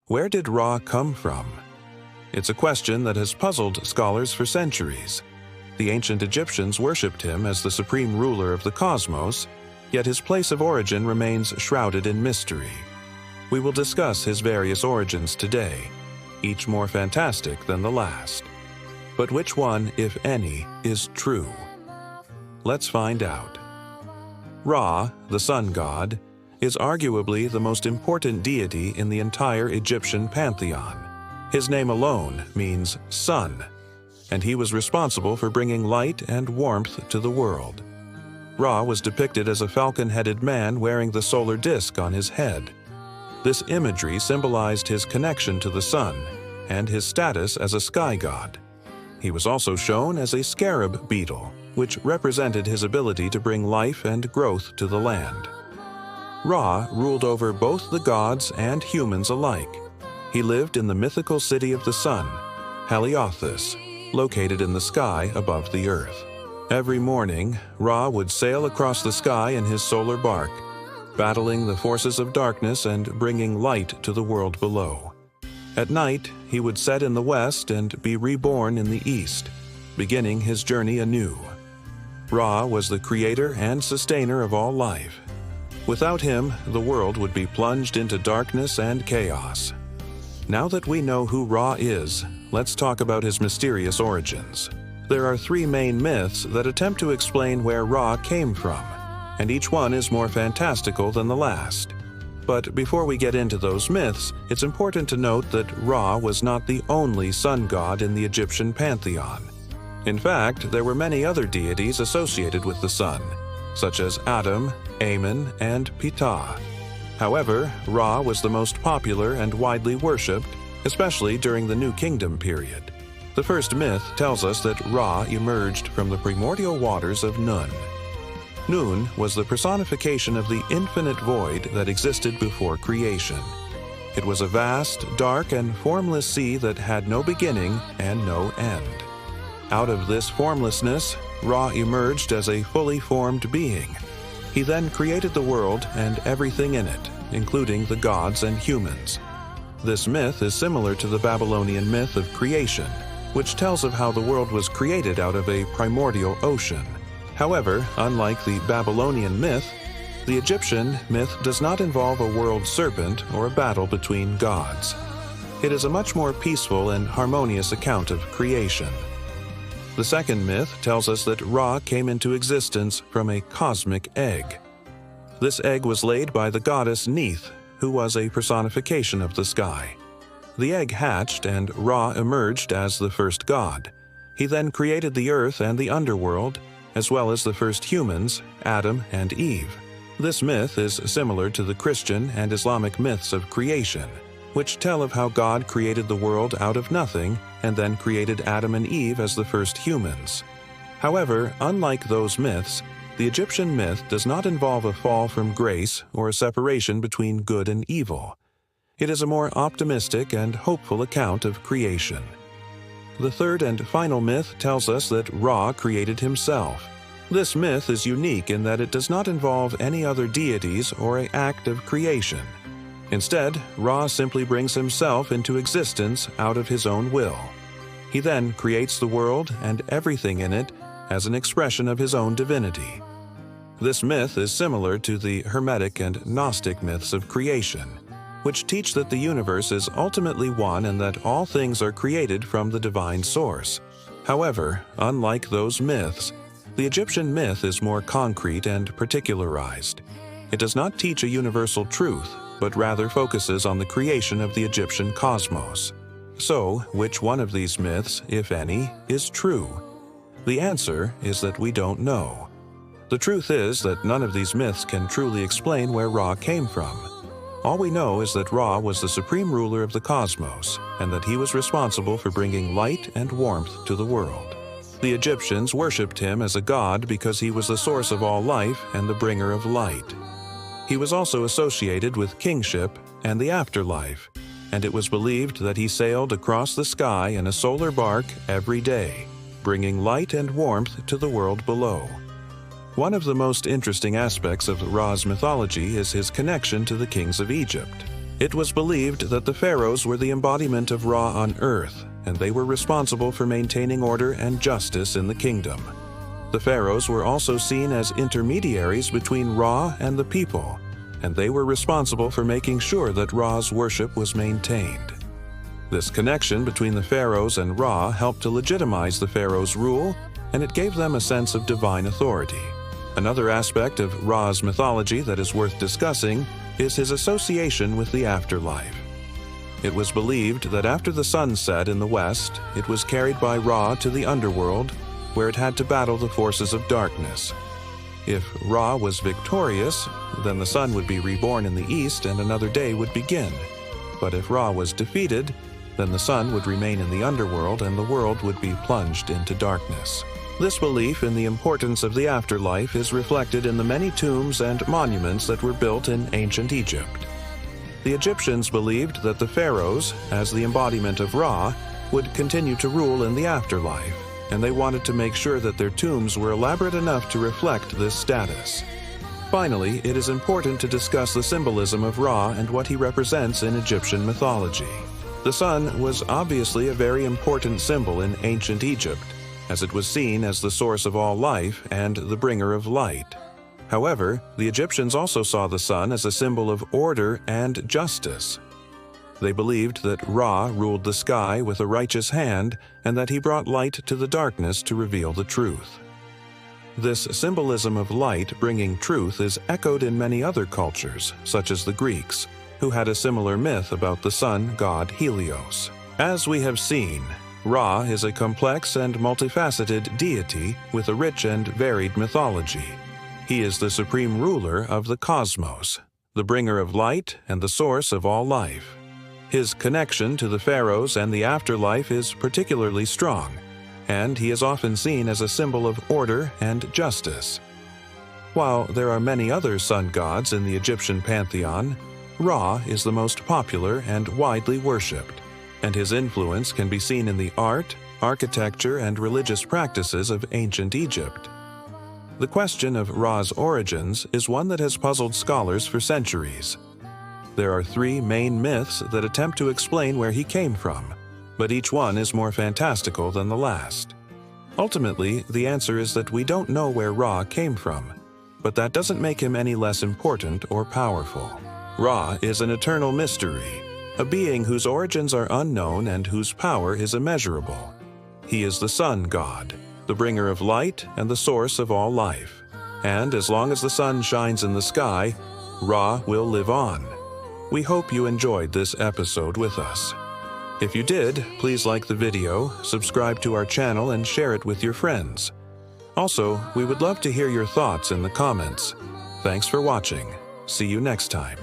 Where did Ra come from? It's a question that has puzzled scholars for centuries. The ancient Egyptians worshipped him as the supreme ruler of the cosmos, yet his place of origin remains shrouded in mystery. We will discuss his various origins today, each more fantastic than the last. But which one, if any, is true? Let's find out. Ra, the sun god, is arguably the most important deity in the entire Egyptian pantheon. His name alone means sun, and he was responsible for bringing light and warmth to the world. Ra was depicted as a falcon-headed man wearing the solar disk on his head. This imagery symbolized his connection to the sun and his status as a sky god. He was also shown as a scarab beetle, which represented his ability to bring life and growth to the land. Ra ruled over both the gods and humans alike. He lived in the mythical city of the sun, Heliothis, located in the sky above the earth. Every morning, Ra would sail across the sky in his solar bark, battling the forces of darkness and bringing light to the world below. At night, he would set in the west and be reborn in the east, beginning his journey anew. Ra was the creator and sustainer of all life. Without him, the world would be plunged into darkness and chaos. Now that we know who Ra is, let's talk about his mysterious origins. There are three main myths that attempt to explain where Ra came from, and each one is more fantastical than the last. But before we get into those myths, it's important to note that Ra was not the only sun god in the Egyptian pantheon. In fact, there were many other deities associated with the sun, such as Atum, Amun, and Ptah. However, Ra was the most popular and widely worshipped, especially during the New Kingdom period. The first myth tells us that Ra emerged from the primordial waters of Nun. Nun was the personification of the infinite void that existed before creation. It was a vast, dark, and formless sea that had no beginning and no end. Out of this formlessness, Ra emerged as a fully formed being. He then created the world and everything in it, including the gods and humans. This myth is similar to the Babylonian myth of creation, which tells of how the world was created out of a primordial ocean. However, unlike the Babylonian myth, the Egyptian myth does not involve a world serpent or a battle between gods. It is a much more peaceful and harmonious account of creation. The second myth tells us that Ra came into existence from a cosmic egg. This egg was laid by the goddess Neith, who was a personification of the sky. The egg hatched and Ra emerged as the first god. He then created the earth and the underworld, as well as the first humans, Adam and Eve. This myth is similar to the Christian and Islamic myths of creation, which tell of how God created the world out of nothing and then created Adam and Eve as the first humans. However, unlike those myths, the Egyptian myth does not involve a fall from grace or a separation between good and evil. It is a more optimistic and hopeful account of creation. The third and final myth tells us that Ra created himself. This myth is unique in that it does not involve any other deities or an act of creation. Instead, Ra simply brings himself into existence out of his own will. He then creates the world and everything in it as an expression of his own divinity. This myth is similar to the Hermetic and Gnostic myths of creation, which teach that the universe is ultimately one and that all things are created from the divine source. However, unlike those myths, the Egyptian myth is more concrete and particularized. It does not teach a universal truth, but rather focuses on the creation of the Egyptian cosmos. So, which one of these myths, if any, is true? The answer is that we don't know. The truth is that none of these myths can truly explain where Ra came from. All we know is that Ra was the supreme ruler of the cosmos, and that he was responsible for bringing light and warmth to the world. The Egyptians worshipped him as a god because he was the source of all life and the bringer of light. He was also associated with kingship and the afterlife, and it was believed that he sailed across the sky in a solar bark every day, bringing light and warmth to the world below. One of the most interesting aspects of Ra's mythology is his connection to the kings of Egypt. It was believed that the pharaohs were the embodiment of Ra on earth, and they were responsible for maintaining order and justice in the kingdom. The pharaohs were also seen as intermediaries between Ra and the people, and they were responsible for making sure that Ra's worship was maintained. This connection between the pharaohs and Ra helped to legitimize the pharaohs' rule, and it gave them a sense of divine authority. Another aspect of Ra's mythology that is worth discussing is his association with the afterlife. It was believed that after the sun set in the west, it was carried by Ra to the underworld, where it had to battle the forces of darkness. If Ra was victorious, then the sun would be reborn in the east and another day would begin. But if Ra was defeated, then the sun would remain in the underworld and the world would be plunged into darkness. This belief in the importance of the afterlife is reflected in the many tombs and monuments that were built in ancient Egypt. The Egyptians believed that the pharaohs, as the embodiment of Ra, would continue to rule in the afterlife, and they wanted to make sure that their tombs were elaborate enough to reflect this status. Finally, it is important to discuss the symbolism of Ra and what he represents in Egyptian mythology. The sun was obviously a very important symbol in ancient Egypt, as it was seen as the source of all life and the bringer of light. However, the Egyptians also saw the sun as a symbol of order and justice. They believed that Ra ruled the sky with a righteous hand and that he brought light to the darkness to reveal the truth. This symbolism of light bringing truth is echoed in many other cultures, such as the Greeks, who had a similar myth about the sun god Helios. As we have seen, Ra is a complex and multifaceted deity with a rich and varied mythology. He is the supreme ruler of the cosmos, the bringer of light and the source of all life. His connection to the pharaohs and the afterlife is particularly strong, and he is often seen as a symbol of order and justice. While there are many other sun gods in the Egyptian pantheon, Ra is the most popular and widely worshipped, and his influence can be seen in the art, architecture, and religious practices of ancient Egypt. The question of Ra's origins is one that has puzzled scholars for centuries. There are three main myths that attempt to explain where he came from, but each one is more fantastical than the last. Ultimately, the answer is that we don't know where Ra came from, but that doesn't make him any less important or powerful. Ra is an eternal mystery, a being whose origins are unknown and whose power is immeasurable. He is the sun god, the bringer of light and the source of all life. And as long as the sun shines in the sky, Ra will live on. We hope you enjoyed this episode with us. If you did, please like the video, subscribe to our channel, and share it with your friends. Also, we would love to hear your thoughts in the comments. Thanks for watching. See you next time.